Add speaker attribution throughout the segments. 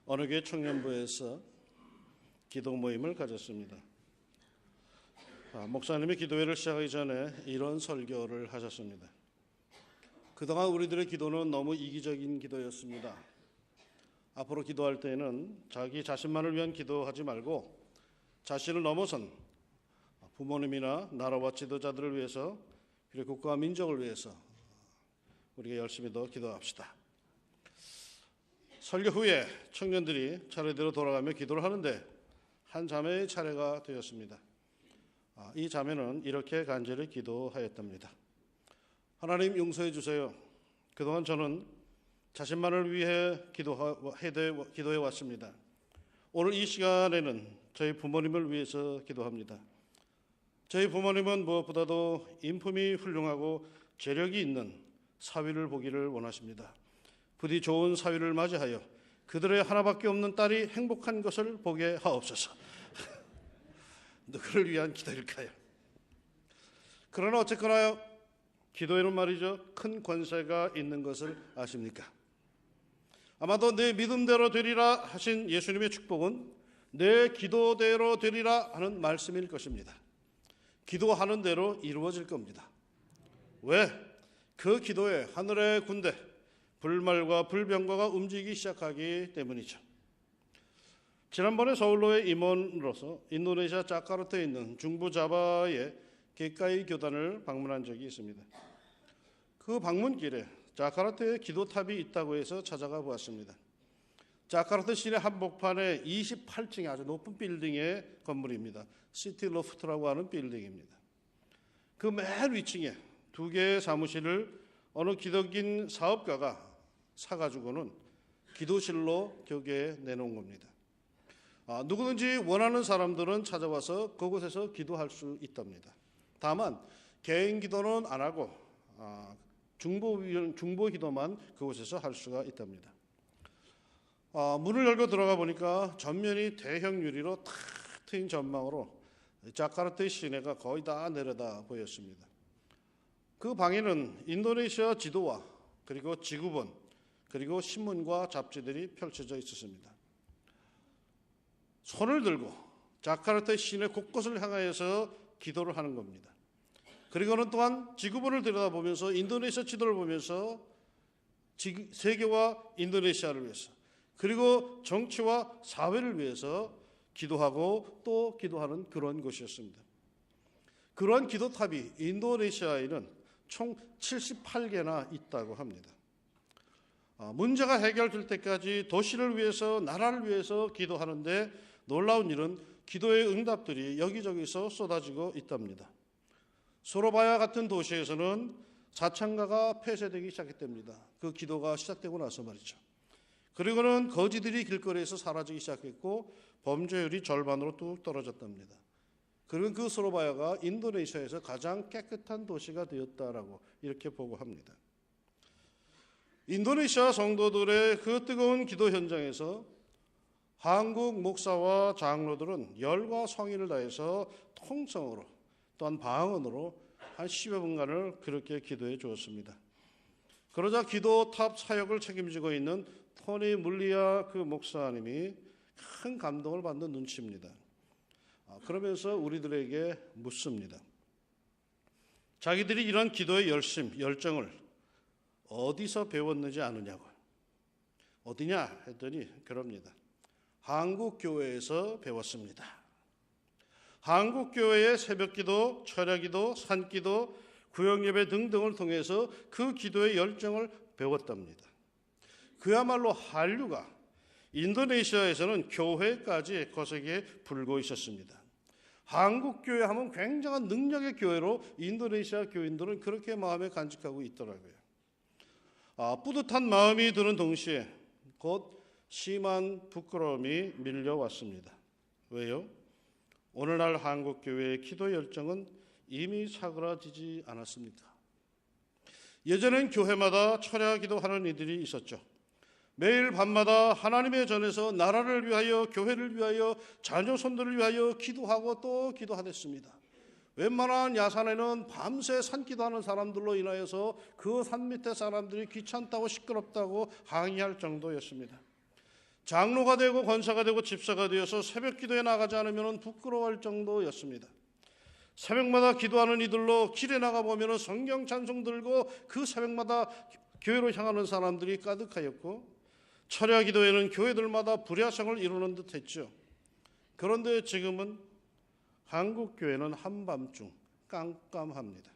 Speaker 1: 어느 교회 청년부에서 기도 모임을 가졌습니다. 목사님이 기도회를 시작하기 전에 이런 설교를 하셨습니다. 그동안 우리들의 기도는 너무 이기적인 기도였습니다. 앞으로 기도할 때에는 자기 자신만을 위한 기도하지 말고 자신을 넘어선 부모님이나 나라와 지도자들을 위해서 그리고 국가와 민족을 위해서 우리가 열심히 더 기도합시다. 설교 후에 청년들이 차례대로 돌아가며 기도를 하는데 한 자매의 차례가 되었습니다. 이 자매는 이렇게 간절히 기도하였답니다. 하나님 용서해 주세요. 그동안 저는 자신만을 위해 기도해 왔습니다. 오늘 이 시간에는 저희 부모님을 위해서 기도합니다. 저희 부모님은 무엇보다도 인품이 훌륭하고 재력이 있는 사위를 보기를 원하십니다. 부디 좋은 사위를 맞이하여 그들의 하나밖에 없는 딸이 행복한 것을 보게 하옵소서. 누구를 위한 기도일까요? 그러나 어쨌거나 기도에는 말이죠, 큰 권세가 있는 것을 아십니까? 아마도 내 믿음대로 되리라 하신 예수님의 축복은 내 기도대로 되리라 하는 말씀일 것입니다. 기도하는 대로 이루어질 겁니다. 왜? 그 기도에 하늘의 군대, 불말과 불병거가 움직이기 시작하기 때문이죠. 지난번에 서울로의 임원으로서 인도네시아 자카르타에 있는 중부 자바의 게카이 교단을 방문한 적이 있습니다. 그 방문길에 자카르타에 기도탑이 있다고 해서 찾아가 보았습니다. 자카르타 시내 한복판에 28층의 아주 높은 빌딩의 건물입니다. 시티 로프트라고 하는 빌딩입니다. 그 맨 위층에 두 개의 사무실을 어느 기독인 사업가가 사가지고는 기도실로 교계에 내놓은 겁니다. 누구든지 원하는 사람들은 찾아와서 그곳에서 기도할 수 있답니다. 다만 개인 기도는 안 하고 중보 기도만 그곳에서 할 수가 있답니다. 문을 열고 들어가 보니까 전면이 대형 유리로 탁 트인 전망으로 자카르타의 시내가 거의 다 내려다 보였습니다. 그 방에는 인도네시아 지도와 그리고 지구본 그리고 신문과 잡지들이 펼쳐져 있었습니다. 손을 들고 자카르타의 시내 곳곳을 향하여서 기도를 하는 겁니다. 그리고는 또한 지구본을 들여다보면서 인도네시아 지도를 보면서 세계와 인도네시아를 위해서 그리고 정치와 사회를 위해서 기도하고 또 기도하는 그런 곳이었습니다. 그런 기도탑이 인도네시아에는 총 78개나 있다고 합니다. 문제가 해결될 때까지 도시를 위해서 나라를 위해서 기도하는데 놀라운 일은 기도의 응답들이 여기저기서 쏟아지고 있답니다. 소로바야 같은 도시에서는 자창가가 폐쇄되기 시작했답니다. 그 기도가 시작되고 나서 말이죠. 그리고는 거지들이 길거리에서 사라지기 시작했고 범죄율이 절반으로 뚝 떨어졌답니다. 그리고 그 소로바야가 인도네시아에서 가장 깨끗한 도시가 되었다라고 이렇게 보고합니다. 인도네시아 성도들의 그 뜨거운 기도 현장에서 한국 목사와 장로들은 열과 성의를 다해서 통성으로 또한 방언으로 한 10여 분간을 그렇게 기도해 주었습니다. 그러자 기도탑 사역을 책임지고 있는 토니 물리아 그 목사님이 큰 감동을 받는 눈치입니다. 그러면서 우리들에게 묻습니다. 자기들이 이런 기도의 열정을 어디서 배웠는지 아느냐고. 어디냐 했더니 그럽니다. 한국교회에서 배웠습니다. 한국교회의 새벽기도, 철야기도, 산기도, 구역예배 등등을 통해서 그 기도의 열정을 배웠답니다. 그야말로 한류가 인도네시아에서는 교회까지 거세게 불고 있었습니다. 한국교회 하면 굉장한 능력의 교회로 인도네시아 교인들은 그렇게 마음에 간직하고 있더라고요. 뿌듯한 마음이 드는 동시에 곧 심한 부끄러움이 밀려왔습니다. 왜요? 오늘날 한국교회의 기도 열정은 이미 사그라지지 않았습니까? 예전엔 교회마다 철야 기도하는 이들이 있었죠. 매일 밤마다 하나님의 전에서 나라를 위하여, 교회를 위하여, 자녀 손들을 위하여 기도하고 또 기도하랬습니다. 웬만한 야산에는 밤새 산기도하는 사람들로 인하여서 그 산 밑에 사람들이 귀찮다고 시끄럽다고 항의할 정도였습니다. 장로가 되고 권사가 되고 집사가 되어서 새벽 기도에 나가지 않으면 부끄러워할 정도였습니다. 새벽마다 기도하는 이들로 길에 나가보면 성경 찬송 들고 그 새벽마다 교회로 향하는 사람들이 가득하였고, 철야 기도에는 교회들마다 불야성을 이루는 듯 했죠. 그런데 지금은 한국 교회는 한밤중 깜깜합니다.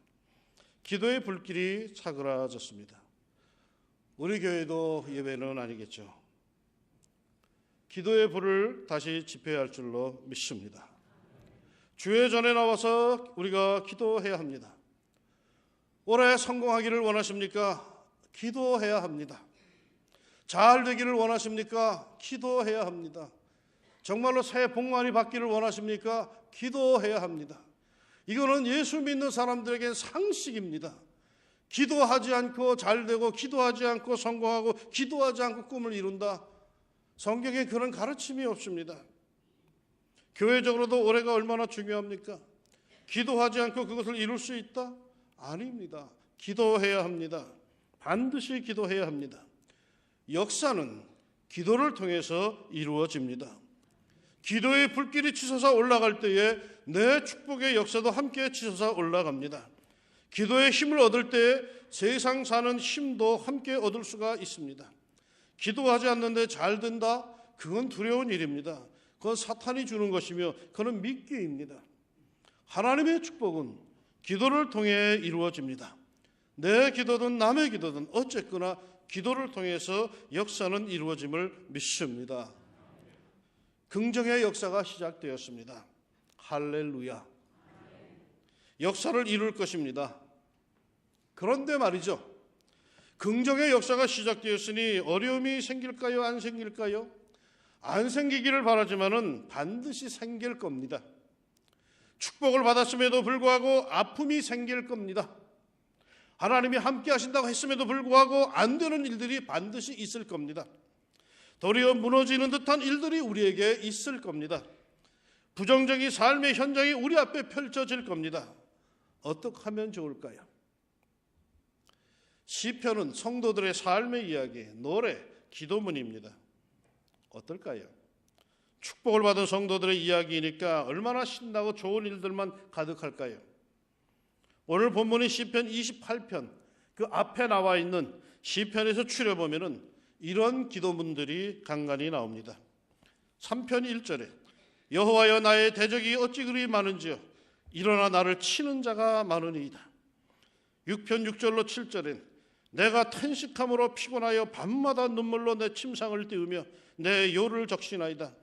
Speaker 1: 기도의 불길이 사그라졌습니다. 우리 교회도 예배는 아니겠죠. 기도의 불을 다시 지펴야 할 줄로 믿습니다. 주의 전에 나와서 우리가 기도해야 합니다. 올해 성공하기를 원하십니까? 기도해야 합니다. 잘 되기를 원하십니까? 기도해야 합니다. 정말로 새해 복 많이 받기를 원하십니까? 기도해야 합니다. 이거는 예수 믿는 사람들에겐 상식입니다. 기도하지 않고 잘 되고, 기도하지 않고 성공하고, 기도하지 않고 꿈을 이룬다. 성경에 그런 가르침이 없습니다. 교회적으로도 올해가 얼마나 중요합니까? 기도하지 않고 그것을 이룰 수 있다? 아닙니다. 기도해야 합니다. 반드시 기도해야 합니다. 역사는 기도를 통해서 이루어집니다. 기도의 불길이 치솟아 올라갈 때에 내 축복의 역사도 함께 치솟아 올라갑니다. 기도의 힘을 얻을 때에 세상 사는 힘도 함께 얻을 수가 있습니다. 기도하지 않는데 잘 된다? 그건 두려운 일입니다. 그건 사탄이 주는 것이며 그건 미끼입니다. 하나님의 축복은 기도를 통해 이루어집니다. 내 기도든 남의 기도든 어쨌거나 기도를 통해서 역사는 이루어짐을 믿습니다. 긍정의 역사가 시작되었습니다. 할렐루야. 역사를 이룰 것입니다. 그런데 말이죠, 긍정의 역사가 시작되었으니 어려움이 생길까요? 안 생길까요? 안 생기기를 바라지만은 반드시 생길 겁니다. 축복을 받았음에도 불구하고 아픔이 생길 겁니다. 하나님이 함께 하신다고 했음에도 불구하고 안 되는 일들이 반드시 있을 겁니다. 도리어 무너지는 듯한 일들이 우리에게 있을 겁니다. 부정적인 삶의 현장이 우리 앞에 펼쳐질 겁니다. 어떻게 하면 좋을까요? 시편은 성도들의 삶의 이야기, 노래, 기도문입니다. 어떨까요? 축복을 받은 성도들의 이야기니까 얼마나 신나고 좋은 일들만 가득할까요? 오늘 본문인 시편 28편, 그 앞에 나와 있는 시편에서 추려보면 이런 기도문들이 간간히 나옵니다. 3편 1절에 여호와여 나의 대적이 어찌 그리 많은지요 일어나 나를 치는 자가 많으니이다. 6편 6절로 7절엔 내가 탄식함으로 피곤하여 밤마다 눈물로 내 침상을 띄우며 내 요를 적시나이다.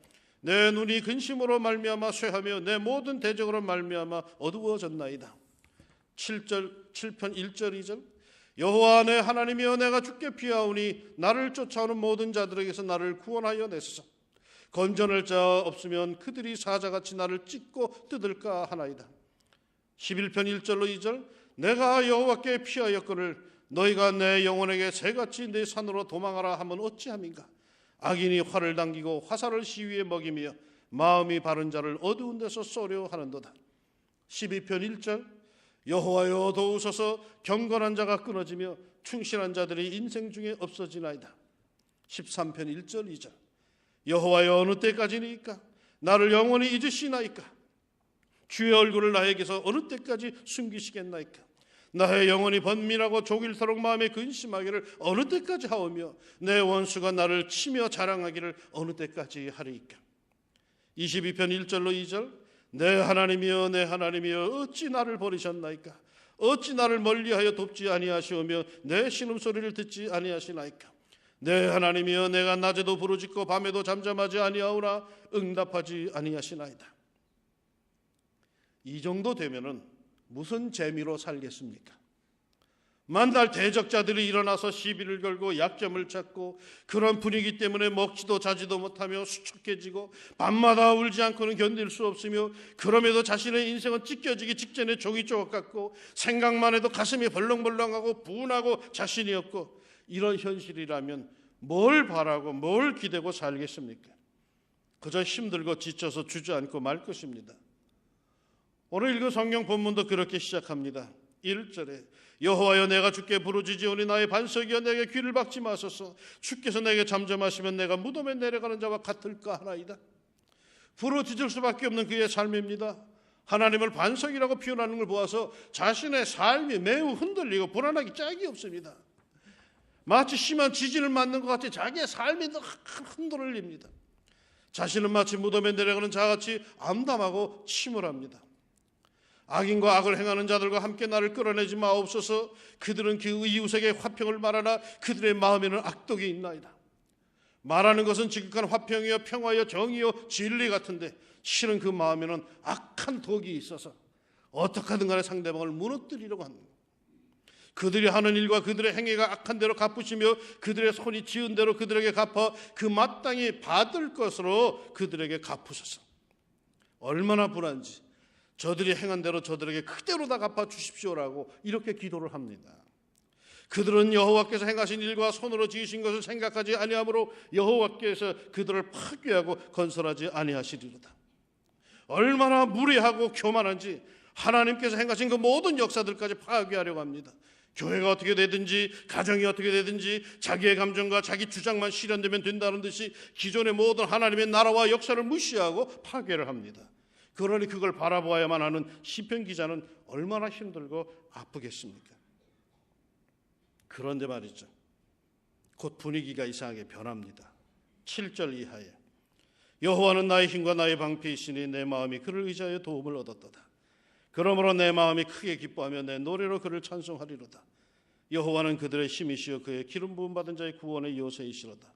Speaker 1: 내 눈이 근심으로 말미암아 쇠하며 내 모든 대적으로 말미암아 어두워졌나이다. 7편 1절 2절 여호와 내 하나님이여 내가 주께 피하오니 나를 쫓아오는 모든 자들에게서 나를 구원하여 내소서. 건져낼 자 없으면 그들이 사자같이 나를 찢고 뜯을까 하나이다. 11편 1절로 2절 내가 여호와께 피하였거늘 너희가 내 영혼에게 새같이 내 산으로 도망하라 하면 어찌함인가. 악인이 활을 당기고 화살을 시위에 먹이며 마음이 바른 자를 어두운 데서 쏘려 하는도다. 12편 1절 여호와여 도우소서. 경건한 자가 끊어지며 충실한 자들이 인생 중에 없어지나이다. 13편 1절 2절 여호와여 어느 때까지니까 나를 영원히 잊으시나이까. 주의 얼굴을 나에게서 어느 때까지 숨기시겠나이까. 나의 영혼이 번민하고 조길토록 마음에 근심하기를 어느 때까지 하오며 내 원수가 나를 치며 자랑하기를 어느 때까지 하리이까. 22편 1절로 2절 내 하나님이여 내 하나님이여 어찌 나를 버리셨나이까. 어찌 나를 멀리하여 돕지 아니하시오며 내 신음소리를 듣지 아니하시나이까. 내 하나님이여 내가 낮에도 부르짖고 밤에도 잠잠하지 아니하오나 응답하지 아니하시나이다. 이 정도 되면은 무슨 재미로 살겠습니까? 만날 대적자들이 일어나서 시비를 걸고 약점을 찾고 그런 분위기 때문에 먹지도 자지도 못하며 수척해지고 밤마다 울지 않고는 견딜 수 없으며 그럼에도 자신의 인생은 찢겨지기 직전에 종이 조각 같고 생각만 해도 가슴이 벌렁벌렁하고 분하고 자신이 없고 이런 현실이라면 뭘 바라고 뭘 기대고 살겠습니까? 그저 힘들고 지쳐서 주저앉고 말 것입니다. 오늘 읽은 성경 본문도 그렇게 시작합니다. 1절에 여호와여 내가 주께 부르짖으오니 나의 반석이여 내게 귀를 박지 마소서. 주께서 내게 잠잠하시면 내가 무덤에 내려가는 자와 같을까 하나이다. 부르짖을 수밖에 없는 그의 삶입니다. 하나님을 반석이라고 표현하는 걸 보아서 자신의 삶이 매우 흔들리고 불안하기 짝이 없습니다. 마치 심한 지진을 맞는 것 같이 자기의 삶이 흔들립니다. 자신은 마치 무덤에 내려가는 자같이 암담하고 침울합니다. 악인과 악을 행하는 자들과 함께 나를 끌어내지 마옵소서. 그들은 그 이웃에게 화평을 말하나 그들의 마음에는 악독이 있나이다. 말하는 것은 지극한 화평이요 평화요 정의요 진리 같은데 실은 그 마음에는 악한 독이 있어서 어떻게 하든 간에 상대방을 무너뜨리려고 합니다. 그들이 하는 일과 그들의 행위가 악한 대로 갚으시며 그들의 손이 지은 대로 그들에게 갚아 그 마땅히 받을 것으로 그들에게 갚으소서. 얼마나 불안지. 저들이 행한 대로 저들에게 그대로 다 갚아 주십시오라고 이렇게 기도를 합니다. 그들은 여호와께서 행하신 일과 손으로 지으신 것을 생각하지 아니하므로 여호와께서 그들을 파괴하고 건설하지 아니하시리로다. 얼마나 무례하고 교만한지 하나님께서 행하신 그 모든 역사들까지 파괴하려고 합니다. 교회가 어떻게 되든지 가정이 어떻게 되든지 자기의 감정과 자기 주장만 실현되면 된다는 듯이 기존의 모든 하나님의 나라와 역사를 무시하고 파괴를 합니다. 그러니 그걸 바라보아야만 하는 시편 기자는 얼마나 힘들고 아프겠습니까? 그런데 말이죠. 곧 분위기가 이상하게 변합니다. 7절 이하에 여호와는 나의 힘과 나의 방패이시니 내 마음이 그를 의지하여 도움을 얻었도다. 그러므로 내 마음이 크게 기뻐하며 내 노래로 그를 찬송하리로다. 여호와는 그들의 힘이시여 그의 기름 부음 받은 자의 구원의 요새이시로다.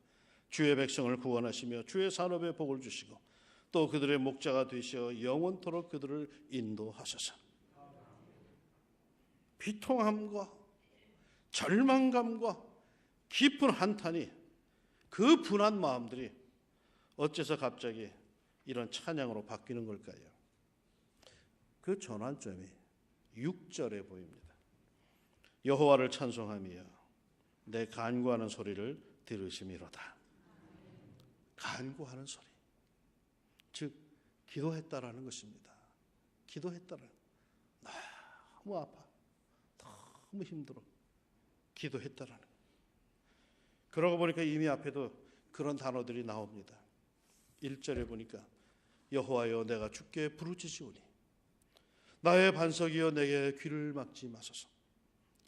Speaker 1: 주의 백성을 구원하시며 주의 산업에 복을 주시고 또 그들의 목자가 되시어 영원토록 그들을 인도하소서. 비통함과 절망감과 깊은 한탄이 그 분한 마음들이 어째서 갑자기 이런 찬양으로 바뀌는 걸까요? 그 전환점이 6절에 보입니다. 여호와를 찬송하며 내 간구하는 소리를 들으심이로다. 간구하는 소리, 즉 기도했다라는 것입니다. 기도했다라는, 너무 아파, 너무 힘들어, 기도했다라는. 그러고 보니까 이미 앞에도 그런 단어들이 나옵니다. 1절에 보니까 여호와여 내가 주께 부르짖으오니 나의 반석이여 내게 귀를 막지 마소서.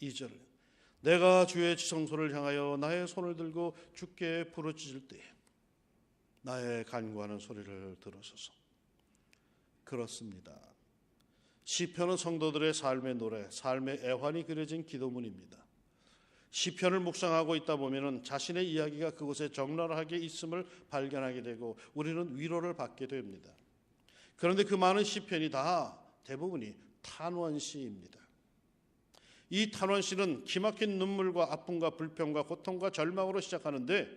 Speaker 1: 2절 내가 주의 지성소를 향하여 나의 손을 들고 주께 부르짖을 때에 나의 간구하는 소리를 들으소서. 그렇습니다. 시편은 성도들의 삶의 노래, 삶의 애환이 그려진 기도문입니다. 시편을 묵상하고 있다 보면 자신의 이야기가 그곳에 적나라하게 있음을 발견하게 되고 우리는 위로를 받게 됩니다. 그런데 그 많은 시편이 다 대부분이 탄원시입니다. 이 탄원시는 기막힌 눈물과 아픔과 불평과 고통과 절망으로 시작하는데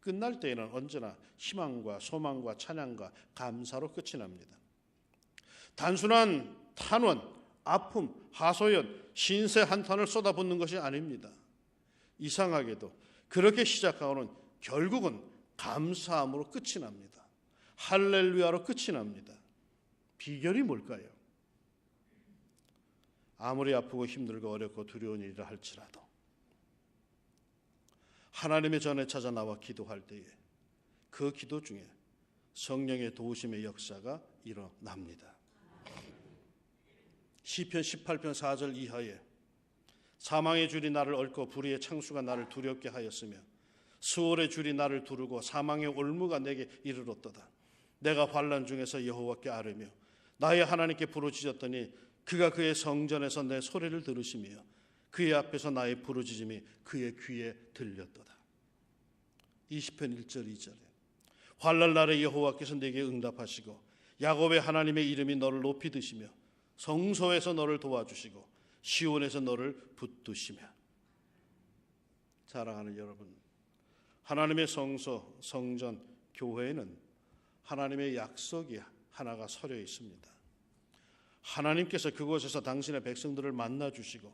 Speaker 1: 끝날 때에는 언제나 희망과 소망과 찬양과 감사로 끝이 납니다. 단순한 탄원, 아픔, 하소연, 신세 한탄을 쏟아붓는 것이 아닙니다. 이상하게도 그렇게 시작하고는 결국은 감사함으로 끝이 납니다. 할렐루야로 끝이 납니다. 비결이 뭘까요? 아무리 아프고 힘들고 어렵고 두려운 일이라 할지라도 하나님의 전에 찾아 나와 기도할 때에 그 기도 중에 성령의 도우심의 역사가 일어납니다. 시편 18편 4절 이하에 사망의 줄이 나를 얽고 불의의 창수가 나를 두렵게 하였으며 수월의 줄이 나를 두르고 사망의 올무가 내게 이르렀도다. 내가 환난 중에서 여호와께 아뢰며 나의 하나님께 부르짖었더니 그가 그의 성전에서 내 소리를 들으시며 그의 앞에서 나의 부르짖음이 그의 귀에 들렸도다. 20편 1절 2절에 환난 날에 여호와께서 내게 응답하시고 야곱의 하나님의 이름이 너를 높이 드시며 성소에서 너를 도와주시고 시온에서 너를 붙드시며. 사랑하는 여러분, 하나님의 성소, 성전, 교회에는 하나님의 약속이 하나가 서려 있습니다. 하나님께서 그곳에서 당신의 백성들을 만나주시고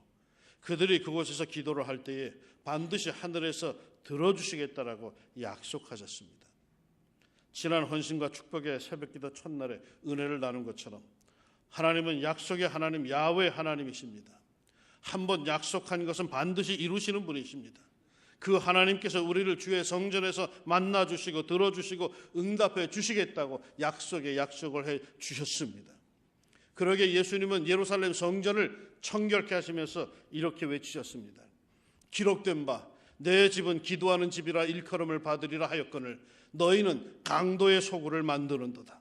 Speaker 1: 그들이 그곳에서 기도를 할 때에 반드시 하늘에서 들어주시겠다라고 약속하셨습니다. 지난 헌신과 축복의 새벽기도 첫날에 은혜를 나눈 것처럼 하나님은 약속의 하나님 야훼 하나님이십니다. 한번 약속한 것은 반드시 이루시는 분이십니다. 그 하나님께서 우리를 주의 성전에서 만나주시고 들어주시고 응답해 주시겠다고 약속을 해 주셨습니다. 그러게 예수님은 예루살렘 성전을 청결케 하시면서 이렇게 외치셨습니다. 기록된 바 내 집은 기도하는 집이라 일컬음을 받으리라 하였거늘 너희는 강도의 소굴을 만드는도다.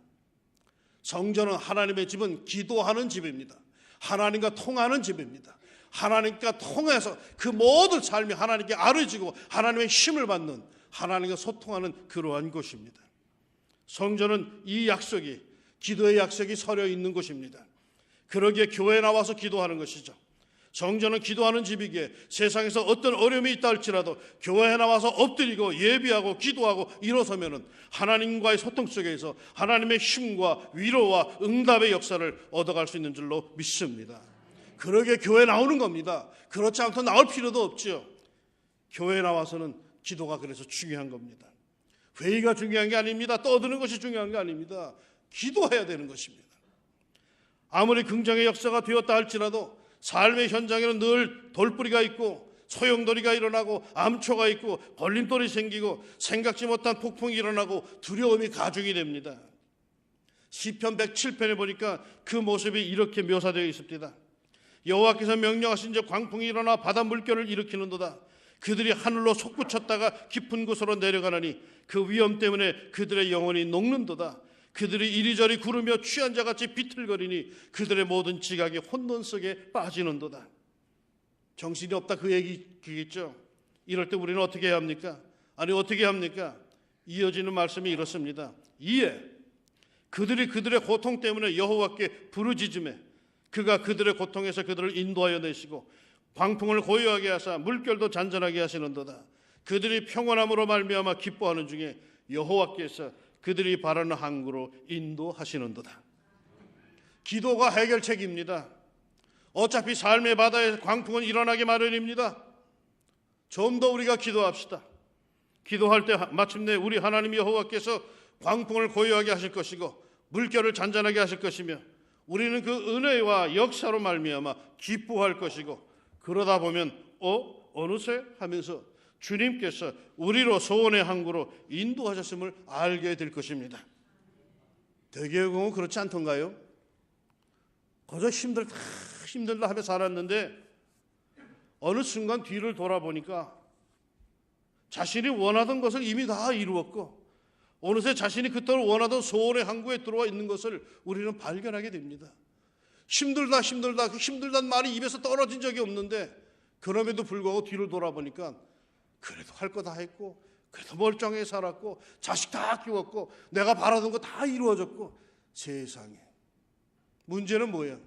Speaker 1: 성전은 하나님의 집은 기도하는 집입니다. 하나님과 통하는 집입니다. 하나님과 통해서 그 모든 삶이 하나님께 아뢰지고 하나님의 힘을 받는, 하나님과 소통하는 그러한 곳입니다. 성전은 이 약속이, 기도의 약속이 서려 있는 곳입니다. 그러기에 교회에 나와서 기도하는 것이죠. 성전은 기도하는 집이기에 세상에서 어떤 어려움이 있다 할지라도 교회에 나와서 엎드리고 예비하고 기도하고 일어서면은 하나님과의 소통 속에서 하나님의 힘과 위로와 응답의 역사를 얻어갈 수 있는 줄로 믿습니다. 그러기에 교회에 나오는 겁니다. 그렇지 않고 나올 필요도 없죠. 교회에 나와서는 기도가 그래서 중요한 겁니다. 회의가 중요한 게 아닙니다. 떠드는 것이 중요한 게 아닙니다. 기도해야 되는 것입니다. 아무리 긍정의 역사가 되었다 할지라도 삶의 현장에는 늘 돌뿌리가 있고 소용돌이가 일어나고 암초가 있고 걸림돌이 생기고 생각지 못한 폭풍이 일어나고 두려움이 가중이 됩니다. 시편 107편에 보니까 그 모습이 이렇게 묘사되어 있습니다. 여호와께서 명령하신 광풍이 일어나 바다 물결을 일으키는도다. 그들이 하늘로 솟구쳤다가 깊은 곳으로 내려가느니 그 위험 때문에 그들의 영혼이 녹는도다. 그들이 이리저리 구르며 취한 자같이 비틀거리니 그들의 모든 지각이 혼돈 속에 빠지는도다. 정신이 없다 그 얘기겠죠. 이럴 때 우리는 어떻게 해야 합니까? 어떻게 합니까? 이어지는 말씀이 이렇습니다. 이에 그들이 그들의 고통 때문에 여호와께 부르짖으매 그가 그들의 고통에서 그들을 인도하여 내시고 광풍을 고요하게 하사 물결도 잔잔하게 하시는도다. 그들이 평온함으로 말미암아 기뻐하는 중에 여호와께서 그들이 바라는 항구로 인도하시는도다. 기도가 해결책입니다. 어차피 삶의 바다에 광풍은 일어나기 마련입니다. 좀 더 우리가 기도합시다. 기도할 때 마침내 우리 하나님 여호와께서 광풍을 고요하게 하실 것이고 물결을 잔잔하게 하실 것이며 우리는 그 은혜와 역사로 말미암아 기뻐할 것이고 그러다 보면 어느새 하면서 주님께서 우리로 소원의 항구로 인도하셨음을 알게 될 것입니다. 대개의 그렇지 않던가요? 거저 힘들다 하며 살았는데 어느 순간 뒤를 돌아보니까 자신이 원하던 것을 이미 다 이루었고 어느새 자신이 그토록 원하던 소원의 항구에 들어와 있는 것을 우리는 발견하게 됩니다. 힘들다는 말이 입에서 떨어진 적이 없는데 그럼에도 불구하고 뒤를 돌아보니까 그래도 할 거 다 했고 그래도 멀쩡하게 살았고 자식 다 키웠고 내가 바라던 거 다 이루어졌고 세상에 문제는 뭐야?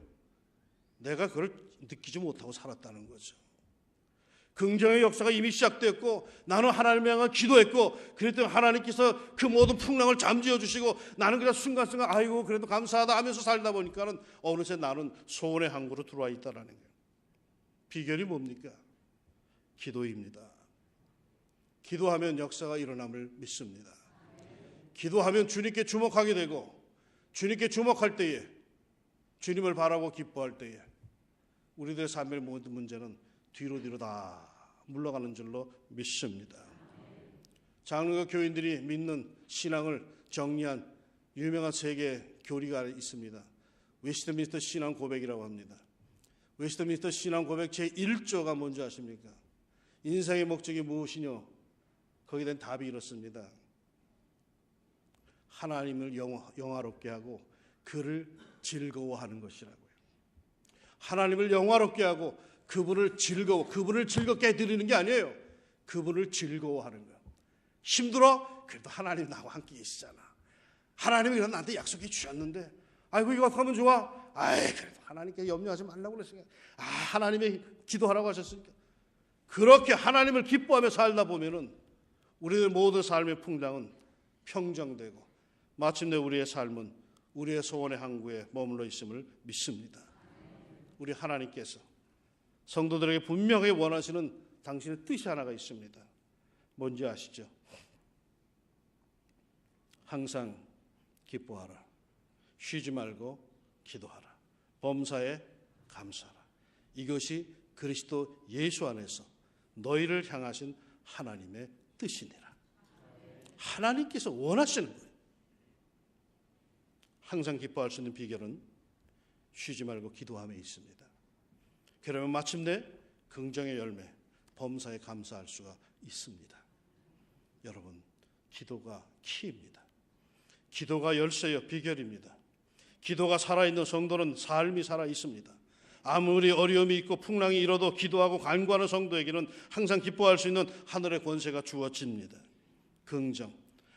Speaker 1: 내가 그걸 느끼지 못하고 살았다는 거죠. 긍정의 역사가 이미 시작됐고 나는 하나님을 향해 기도했고 그랬더니 하나님께서 그 모든 풍랑을 잠재워 주시고 나는 그냥 순간순간 아이고 그래도 감사하다 하면서 살다 보니까는 어느새 나는 소원의 항구로 들어와 있다라는 거예요. 비결이 뭡니까? 기도입니다. 기도하면 역사가 일어남을 믿습니다. 기도하면 주님께 주목하게 되고 주님께 주목할 때에 주님을 바라고 기뻐할 때에 우리들의 삶의 모든 문제는 뒤로 다 물러가는 줄로 믿습니다. 장로교 교인들이 믿는 신앙을 정리한 유명한 세계 교리가 있습니다. 웨스트민스터 신앙 고백이라고 합니다. 웨스트민스터 신앙 고백 제1조가 뭔지 아십니까? 인생의 목적이 무엇이뇨? 거기에 대한 답이 이렇습니다. 하나님을 영화롭게 하고 그를 즐거워하는 것이라고요. 하나님을 영화롭게 하고 그분을 즐겁게 해드리는 게 아니에요. 그분을 즐거워하는 거예요. 힘들어? 그래도 하나님 나와 함께 계시잖아. 하나님이 이런 나한테 약속해 주셨는데 아이고 이거 어떻게 하면 좋아? 그래도 하나님께 염려하지 말라고 그랬으니까 하나님의 기도하라고 하셨으니까 그렇게 하나님을 기뻐하며 살다 보면은 우리의 모든 삶의 풍랑은 평정되고 마침내 우리의 삶은 우리의 소원의 항구에 머물러 있음을 믿습니다. 우리 하나님께서 성도들에게 분명히 원하시는 당신의 뜻이 하나가 있습니다. 뭔지 아시죠? 항상 기뻐하라. 쉬지 말고 기도하라. 범사에 감사하라. 이것이 그리스도 예수 안에서 너희를 향하신 하나님의 뜻이니라. 하나님께서 원하시는 거예요. 항상 기뻐할 수 있는 비결은 쉬지 말고 기도함에 있습니다. 그러면 마침내 긍정의 열매, 범사에 감사할 수가 있습니다. 여러분, 기도가 키입니다. 기도가 열쇠요, 비결입니다. 기도가 살아있는 성도는 삶이 살아있습니다. 아무리 어려움이 있고 풍랑이 일어도 기도하고 간구하는 성도에게는 항상 기뻐할 수 있는 하늘의 권세가 주어집니다. 긍정.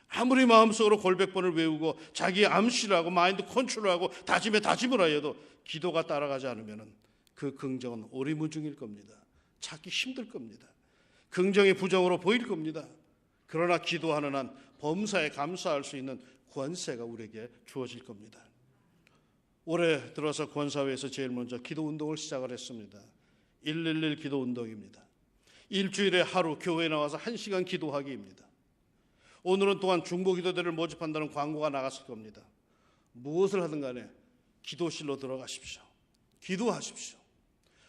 Speaker 1: 아무리 마음속으로 골백번을 외우고 자기 암시를 하고 마인드 컨트롤을 하고 다짐을 하여도 기도가 따라가지 않으면 그 긍정은 오리무중일 겁니다. 찾기 힘들 겁니다. 긍정이 부정으로 보일 겁니다. 그러나 기도하는 한 범사에 감사할 수 있는 권세가 우리에게 주어질 겁니다. 올해 들어서 권사회에서 제일 먼저 기도 운동을 시작을 했습니다. 111 기도 운동입니다. 일주일에 하루 교회에 나와서 1시간 기도하기입니다. 오늘은 또한 중보기도대를 모집한다는 광고가 나갔을 겁니다. 무엇을 하든 간에 기도실로 들어가십시오. 기도하십시오.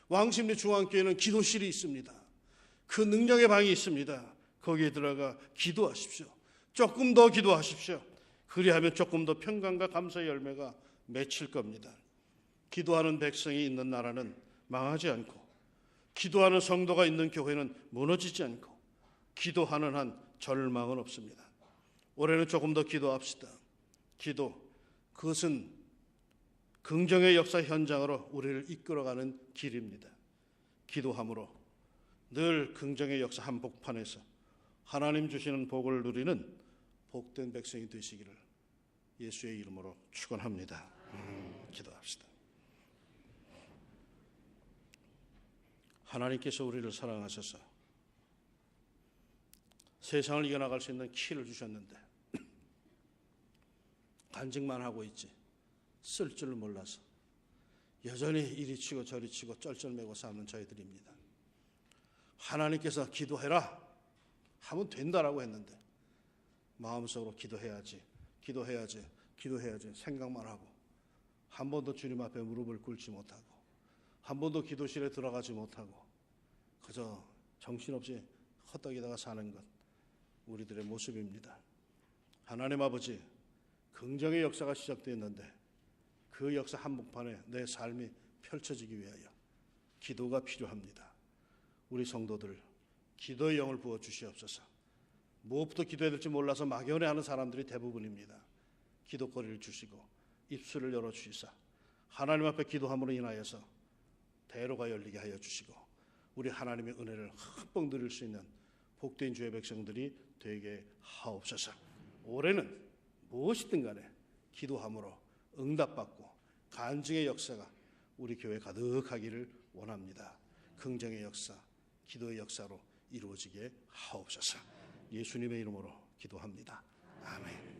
Speaker 1: 왕십리 중앙교회는 기도실이 있습니다. 그 능력의 방이 있습니다. 거기에 들어가 기도하십시오. 조금 더 기도하십시오. 그리하면 조금 더 평강과 감사의 열매가 맺힐 겁니다. 기도하는 백성이 있는 나라는 망하지 않고, 기도하는 성도가 있는 교회는 무너지지 않고, 기도하는 한 절망은 없습니다. 올해는 조금 더 기도합시다. 기도, 그것은 긍정의 역사 현장으로 우리를 이끌어가는 길입니다. 기도함으로 늘 긍정의 역사 한복판에서 하나님 주시는 복을 누리는 복된 백성이 되시기를 예수의 이름으로 축원합니다. 기도합시다. 하나님께서 우리를 사랑하셔서 세상을 이겨나갈 수 있는 키를 주셨는데 간직만 하고 있지 쓸 줄 몰라서 여전히 이리 치고 저리 치고 쩔쩔매고 사는 저희들입니다. 하나님께서 기도해라 하면 된다라고 했는데 마음속으로 기도해야지 생각만 하고 한 번도 주님 앞에 무릎을 꿇지 못하고 한 번도 기도실에 들어가지 못하고 그저 정신없이 헛떡이다가 사는 것, 우리들의 모습입니다. 하나님 아버지, 긍정의 역사가 시작되었는데 그 역사 한복판에 내 삶이 펼쳐지기 위하여 기도가 필요합니다. 우리 성도들 기도의 영을 부어주시옵소서. 무엇부터 기도해야 될지 몰라서 막연해하는 사람들이 대부분입니다. 기도거리를 주시고 입술을 열어주시사 하나님 앞에 기도함으로 인하여서 대로가 열리게 하여 주시고 우리 하나님의 은혜를 흠뻑 누릴 수 있는 복된 주의 백성들이 되게 하옵소서. 올해는 무엇이든 간에 기도함으로 응답받고 간증의 역사가 우리 교회에 가득하기를 원합니다. 긍정의 역사, 기도의 역사로 이루어지게 하옵소서. 예수님의 이름으로 기도합니다. 아멘.